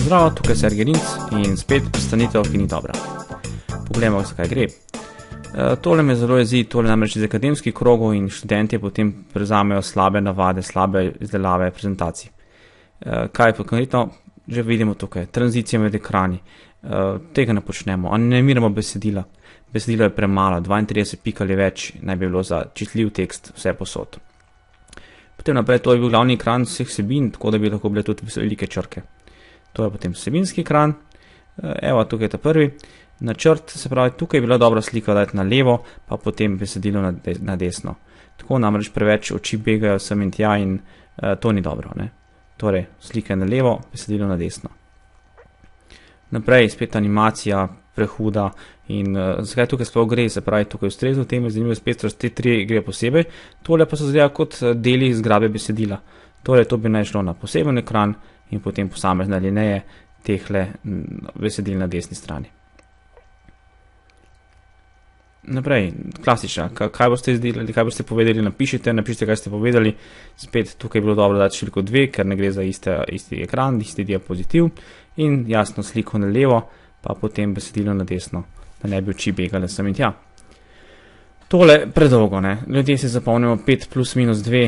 Zdravo, tukaj je Sergej Rinc in spet predstavitev, ki ni dobra. Poglejmo, zakaj gre. Tole me zelo jezi, tole namreč iz akademskih krogov in študentje potem prevzamejo slabe navade, slabe izdelave prezentacij. Kaj pa konkretno? Že vidimo tukaj, tranzicija med ekrani. Tega ne počnemo, animiramo besedila. Besedilo je premalo, 32 pik ali več naj bi bilo za čitljiv tekst vse posod. Potem naprej, to je bil glavni ekran vseh vsebin, tako da bi lahko bile tudi velike črke. To je potem vsebinski ekran. Evo, tukaj je ta prvi. Načrt, se pravi, tukaj je bila dobra slika dati na levo, pa potem besedilo na desno. Tako namreč preveč oči begajo sem in tja in to ni dobro, ne. Torej, slika na levo, besedilo na desno. Naprej, spet animacija, prehuda in zakaj tukaj sploh gre, se pravi, tukaj ustrezno teme, zanimivo spet, te tri gre posebej, tole pa se zgleda kot deli zgrabe besedila. Torej, to bi naj šlo na poseben ekran in potem posamezne alineje tehle besedil na desni strani. Naprej, klasična, kaj boste izdelali, kaj boste povedali, napišite, kaj ste povedali. Spet tukaj je bilo dobro dati številko 2, ker ne gre za isti ekran, isti diapozitiv. In jasno sliko na levo, pa potem besedilo na desno, da ne bi oči begale sem in tja. Tole predolgo, ne. Ljudje si zapomnimo 5 plus minus 2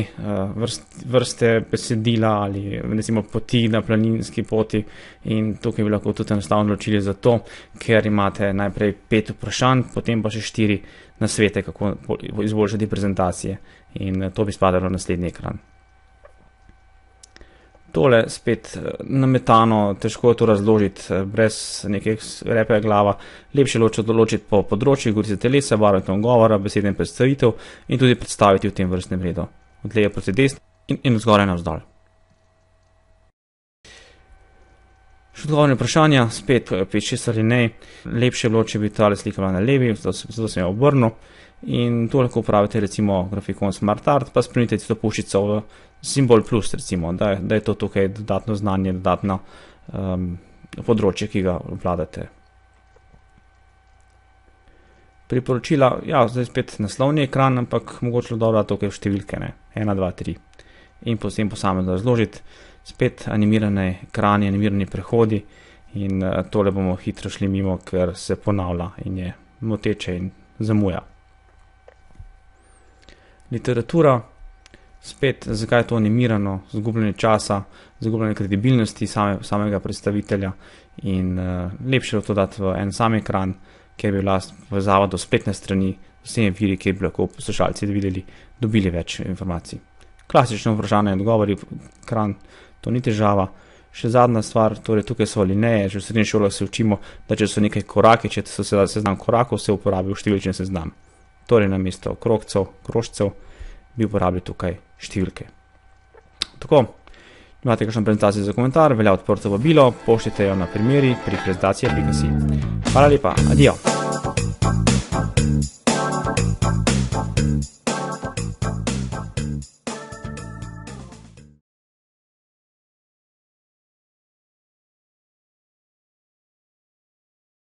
vrste besedila ali recimo poti na planinski poti in tukaj bi lahko tudi enostavno ločili za to, ker imate najprej 5 vprašanj, potem pa še 4 nasvete, kako izboljšati prezentacije in to bi spadalo v naslednji ekran. Tole spet nametano, težko je to razložiti brez nekih repega glava. Lepše določiti po področjih, govorice telesa, barve ton govora, besede in predstavitev in tudi predstaviti v tem vrstnem redu. Od leve proti desni in od zgoraj navzdol. Še odgovorne vprašanja, spet 5-6 alinej. Lepše je bilo, če bi tale slika bila na levi, zato sem jo obrnil. In to lahko upravite recimo grafikon Smart Art, pa spremenite to puščico v simbol plus recimo, da je to tukaj dodatno znanje, dodatno področje, ki ga obvladate. Priporočila, ja, zdaj spet naslovni ekran, ampak mogoče dobro tukaj v številke, ne, 1, 2, 3. In potem posamezno razložiti, spet animirane ekrani, animirani prehodi in tole bomo hitro šli mimo, ker se ponavlja in je moteče in zamuja. Literatura, spet, zakaj je to animirano, zgubljanje časa, zgubljanje kredibilnosti samega predstavitelja in lepše je to dati v en sam ekran, kjer bi bila povezava do spletne strani, vsemi viri, kjer bi lahko poslušalci dobili več informacij. Klasično vprašanje, odgovori, ekran, to ni težava. Še zadnja stvar, torej tukaj so alineje, že v srednji šoli se učimo, da če so nekaj koraki, če so seznam korakov, se uporabi številčen seznam. Torej namesto krožcev bi uporabili tukaj številke. Tako, imate kakšno prezentacijo za komentar, velja odprto vabilo, pošljite jo na primeri pri prezentacija.si. Hvala lepa, adijo!